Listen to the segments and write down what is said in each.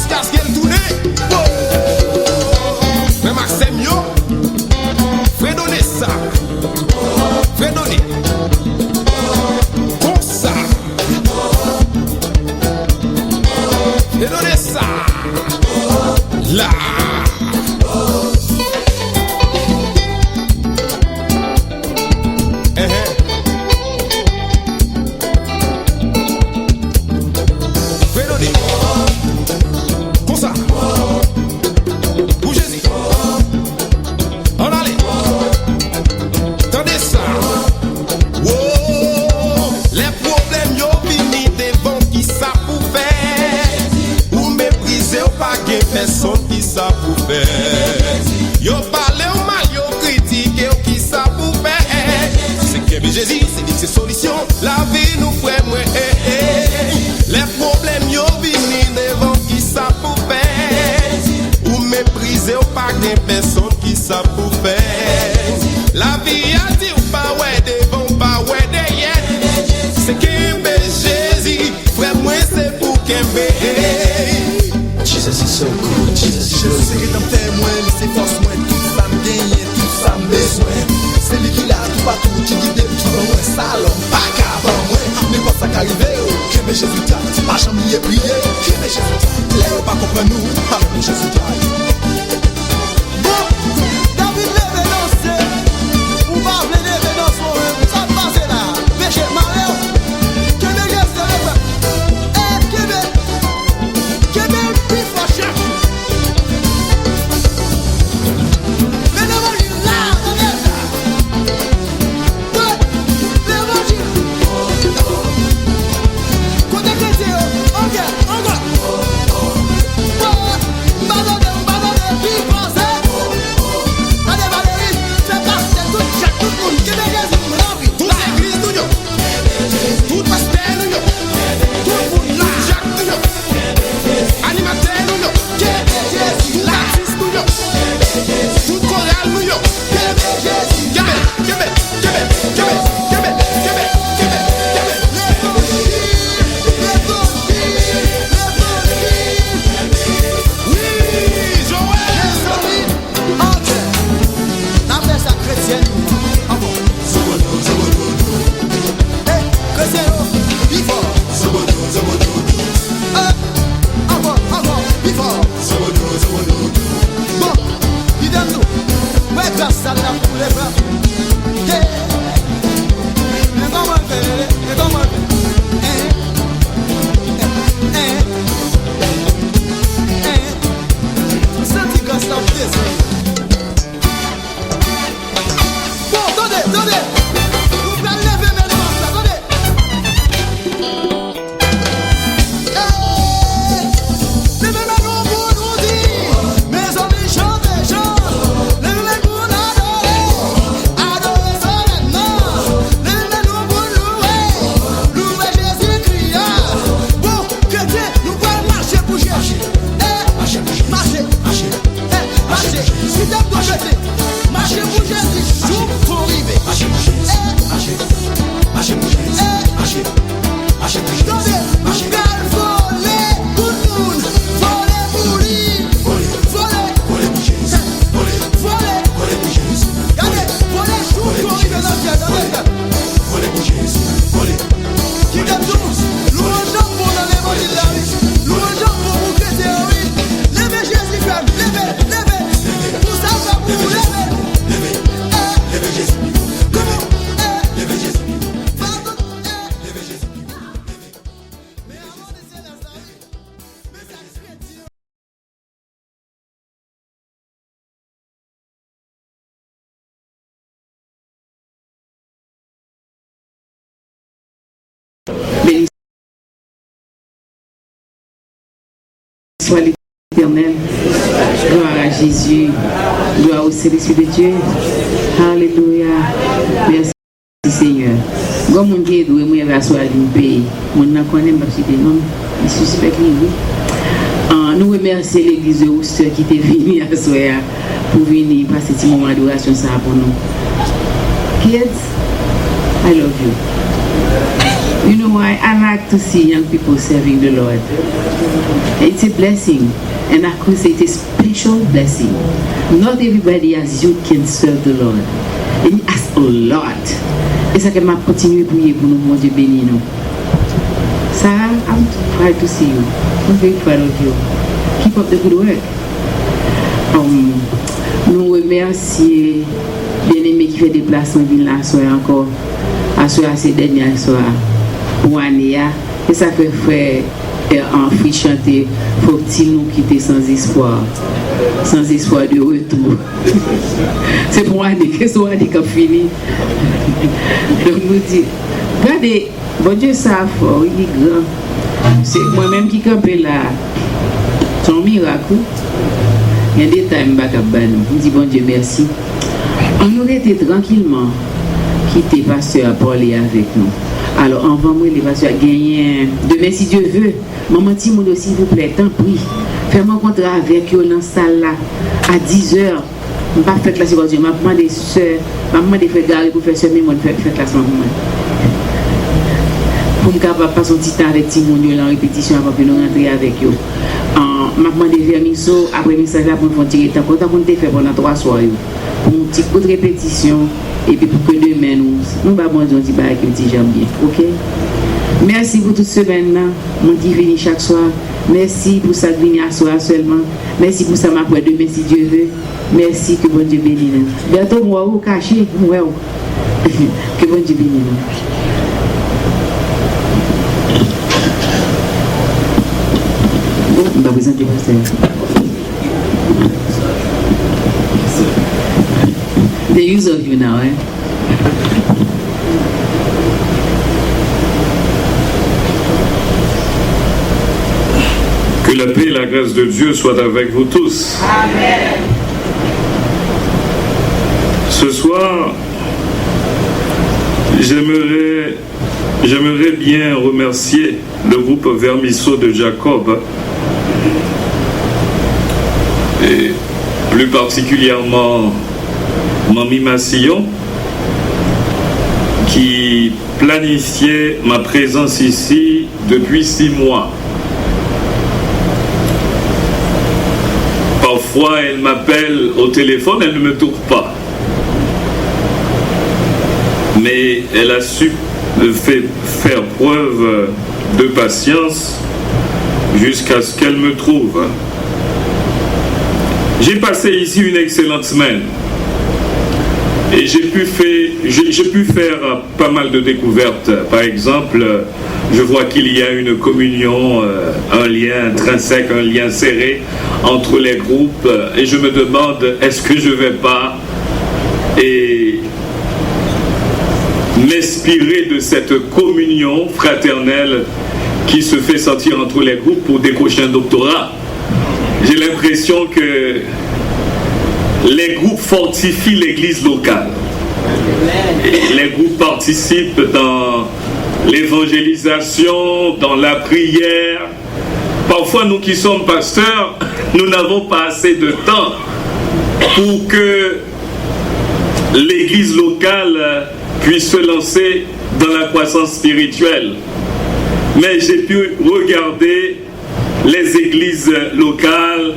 jusqu'à ce qu'elle tourne. Mais Maxime yo, fais donner ça. Fais donner. Comme ça. Fais donner ça. Là. Personne qui ça pour faire. Yo parle au mal, yo critique, qui ça pour faire. C'est que Jésus, c'est dit que c'est solution. La vie nous fait moins. Les problèmes yo vini devant qui ça pour faire. Ou mépriser ou pas que personne qui ça pour faire. La vie a dit ou pas ouais devant, pas ouais derrière. C'est que Jésus, frère moi c'est pour qu'il Jesus is so good, Jesus is so good. C'est qui t'en fait moins, c'est force moins. Tout ça me gagne, tout ça me besoin. C'est lui qui l'a tout partout, qui guide tout dans moi. Salon, pas qu'avant moi. N'importe ça qui arrive, que mes Jésus t'a. Pas jamais prier, que mes Jésus t'a. Là, pas comprendre nous, alors que Jésus t'a. Bon, David lève danser. Ou pas lève danser, ça passe là. Péché malheur. Que mes Jésus t'a. Soit l'Éternel, gloire à Jésus, gloire au Saint-Esprit de Dieu. Alléluia. Merci Seigneur. Comme on dit, nous avons assoir le pays. On a connu parce que non, il suspect nous remercions l'église de Worcester qui était venue à soir pour venir passer ce moment d'adoration ça pour nous. Kids, I love you. You know why I like to see young people serving the Lord. It's a blessing. And I could say it's a special blessing. Not everybody as you can serve the Lord. And He asks a lot. Et ça que m'a continué à prier pour nous, mon Dieu béni nous. Sarah, I'm proud to see you. I'm very proud of you. Keep up the good work. Nous remercions bien-aimé qui fait déplacement là soir encore. À soir ces dernières soirs. Pour année. Et ça fait frère en free chanter. Faut-il nous quitter sans espoir de retour. C'est pour année que ce année qui a fini. Donc nous dit, regardez, bon Dieu ça fort, il est grand. C'est moi-même qui campe là. Son miracle. Il y a des temps je dis bon Dieu merci. On aurait été tranquillement quitter pasteur à parler avec nous. Alors envoie-moi les pasteurs gagner. Demain si Dieu veut, maman Timodo s'il vous plaît, tant pis. Fais-moi contrat avec eux dans la salle là à 10h. Je ne vais pas faire classe aujourd'hui. Je vais demander des soeurs, je vais demander des frères Gary pour faire semaine, je vais faire classe maman. Pour me capable passer un petit temps avec Timodo en répétition avant que nous rentrions avec eux. Je vais demander vers Misso après message là pour me faire temps. Quand on te fait pendant 3 soirs pour une petite coup de répétition et puis pour que demain nous allons dire un petit bail avec un petit jambe bien. OK? Merci pour toute semaine là. Mon qui vient chaque soir. Merci pour ça que vient à soir seulement. Merci pour ça m'après demain si Dieu veut. Merci que bon Dieu bénisse nous. Bientôt moi vous caché, ouais. Que bon Dieu bénisse nous. On va présenter pasteur. The use of you now, Que la paix et la grâce de Dieu soient avec vous tous. Amen. Ce soir, j'aimerais bien remercier le groupe Vermisseau de Jacob et plus particulièrement Mamie Massillon qui planifiait ma présence ici depuis 6 mois. Parfois, elle m'appelle au téléphone, elle ne me trouve pas. Mais elle a su faire preuve de patience jusqu'à ce qu'elle me trouve. J'ai passé ici une excellente semaine. Et j'ai pu faire pas mal de découvertes. Par exemple, je vois qu'il y a une communion, un lien intrinsèque, un lien serré entre les groupes. Et je me demande, est-ce que je ne vais pas m'inspirer de cette communion fraternelle qui se fait sentir entre les groupes pour décrocher un doctorat? J'ai l'impression que les groupes fortifient l'église locale. Et les groupes participent dans l'évangélisation, dans la prière. Parfois, nous qui sommes pasteurs, nous n'avons pas assez de temps pour que l'église locale puisse se lancer dans la croissance spirituelle. Mais j'ai pu regarder les églises locales.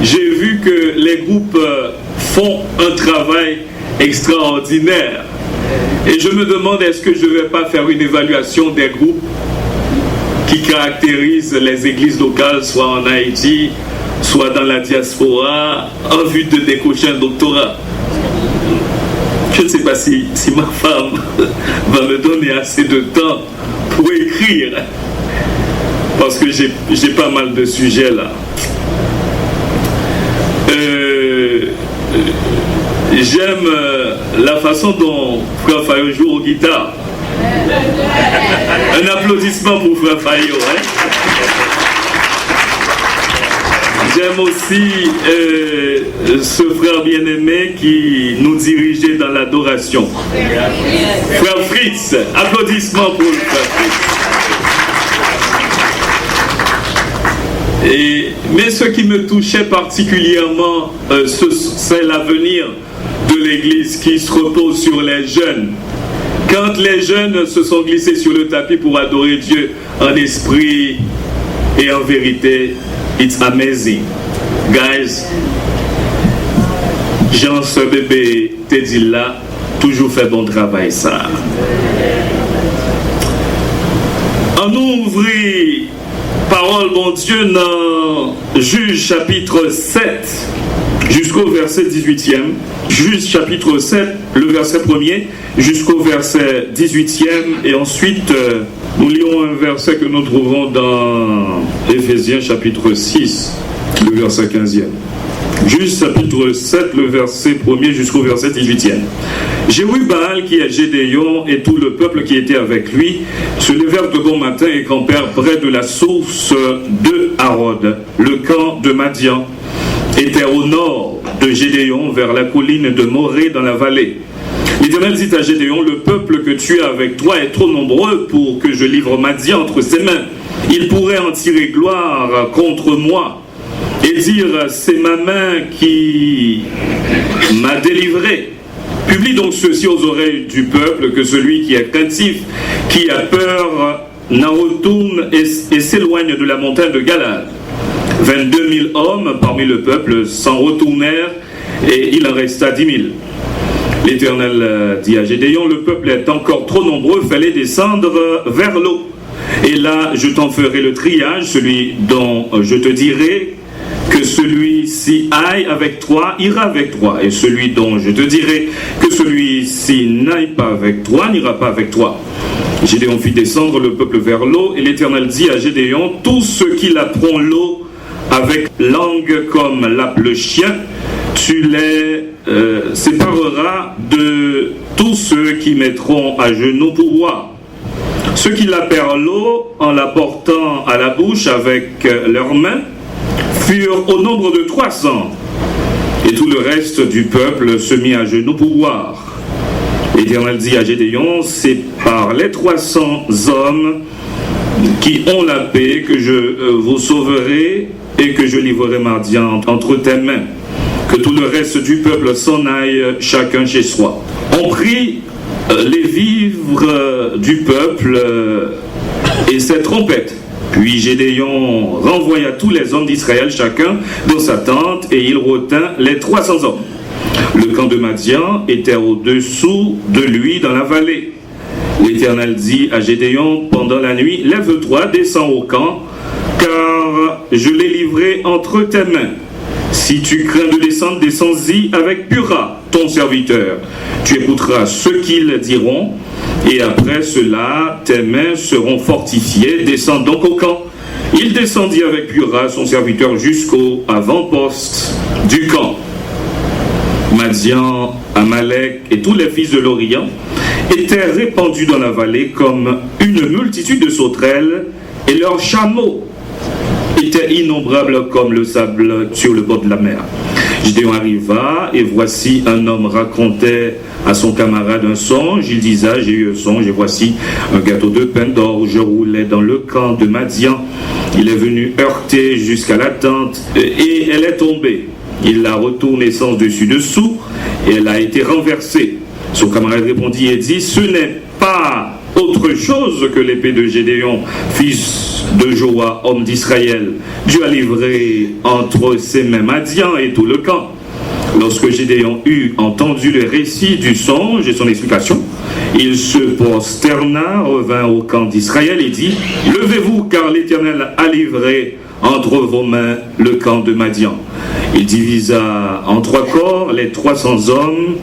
J'ai vu que les groupes font un travail extraordinaire. Et je me demande, est-ce que je ne vais pas faire une évaluation des groupes qui caractérisent les églises locales, soit en Haïti, soit dans la diaspora, en vue de décrocher un doctorat. Je ne sais pas si ma femme va me donner assez de temps pour écrire, parce que j'ai pas mal de sujets là. J'aime la façon dont Frère Fayot joue aux guitares. Un applaudissement pour Frère Fayot. J'aime aussi ce frère bien-aimé qui nous dirigeait dans l'adoration. Frère Fritz, applaudissements pour le frère Fritz. Mais ce qui me touchait particulièrement, c'est l'avenir de l'Église qui se repose sur les jeunes. Quand les jeunes se sont glissés sur le tapis pour adorer Dieu en esprit Et en vérité, it's amazing. Guys, Jean, ce bébé, te dit là, toujours fait bon travail ça. On ouvre parole, mon Dieu, dans Juge chapitre 7 jusqu'au verset 18e. Juge chapitre 7, le verset 1er jusqu'au verset 18e. Et ensuite, nous lirons un verset que nous trouvons dans Éphésiens chapitre 6, le verset 15e. Juge chapitre 7, le verset 1er jusqu'au verset 18e. Jérubaal, qui est Gédéon, et tout le peuple qui était avec lui, se levèrent de bon matin et campèrent près de la source de Harod. Le camp de Madian était au nord de Gédéon, vers la colline de Morée dans la vallée. L'Éternel dit à Gédéon, le peuple que tu as avec toi est trop nombreux pour que je livre Madian entre ses mains. Il pourrait en tirer gloire contre moi et dire, c'est ma main qui m'a délivré. Publie donc ceci aux oreilles du peuple, que celui qui est craintif, qui a peur, n'en retourne et s'éloigne de la montagne de Galad. 22 000 hommes parmi le peuple s'en retournèrent et il en resta 10 000. L'Éternel dit à Gédéon, le peuple est encore trop nombreux, fais-les descendre vers l'eau. Et là, je t'en ferai le triage, celui dont je te dirai que celui-ci aille avec toi, ira avec toi. Et celui dont je te dirai que celui-ci n'aille pas avec toi, n'ira pas avec toi. Gédéon fit descendre le peuple vers l'eau, et l'Éternel dit à Gédéon, tous ceux qui laperont l'eau avec langue comme lappe le chien, tu les sépareras de tous ceux qui mettront à genoux pour boire. Ceux qui lapèrent l'eau en la portant à la bouche avec leurs mains furent au nombre de 300, et tout le reste du peuple se mit à genoux pour boire. L'Éternel dit à Gédéon, c'est par les 300 hommes qui ont la paix que je vous sauverai et que je livrerai Madian entre tes mains. Que tout le reste du peuple s'en aille chacun chez soi. On prit les vivres du peuple et ses trompettes. Puis Gédéon renvoya tous les hommes d'Israël, chacun dans sa tente, et il retint les 300 hommes. Le camp de Madian était au-dessous de lui dans la vallée. L'Éternel dit à Gédéon pendant la nuit, lève-toi, descends au camp, car je l'ai livré entre tes mains. Si tu crains de descendre, descends-y avec Pura, ton serviteur. Tu écouteras ce qu'ils diront, et après cela, tes mains seront fortifiées. Descends donc au camp. Il descendit avec Pura, son serviteur, jusqu'au avant-poste du camp. Madian, Amalek et tous les fils de l'Orient étaient répandus dans la vallée comme une multitude de sauterelles, et leurs chameaux étaient innombrables comme le sable sur le bord de la mer. Gédéon arriva, et voici un homme racontait à son camarade un songe. Il disait, j'ai eu un songe, et voici un gâteau de pain d'or. Je roulais dans le camp de Madian. Il est venu heurter jusqu'à la tente, et elle est tombée. Il l'a retournée sens dessus-dessous, et elle a été renversée. Son camarade répondit et dit, ce n'est pas autre chose que l'épée de Gédéon, fils de Joa, homme d'Israël. Dieu a livré entre ses mains Madian et tout le camp. Lorsque Gédéon eut entendu le récit du songe et son explication, il se prosterna, revint au camp d'Israël et dit, levez-vous, car l'Éternel a livré entre vos mains le camp de Madian. Il divisa en 3 corps les 300 hommes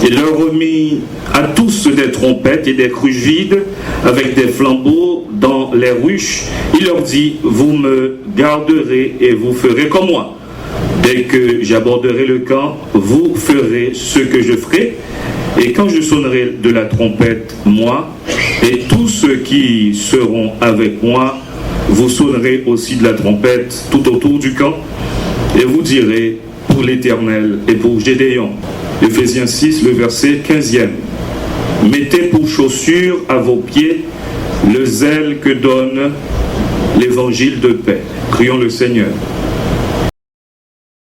et leur remit à tous des trompettes et des cruches vides avec des flambeaux dans les ruches. Il leur dit, vous me garderez et vous ferez comme moi. Dès que j'aborderai le camp, vous ferez ce que je ferai. Et quand je sonnerai de la trompette, moi, et tous ceux qui seront avec moi, vous sonnerez aussi de la trompette tout autour du camp. Et vous direz, pour l'Éternel et pour Gédéon. Éphésiens 6, le verset 15e. Mettez pour chaussure à vos pieds le zèle que donne l'évangile de paix. Prions le Seigneur.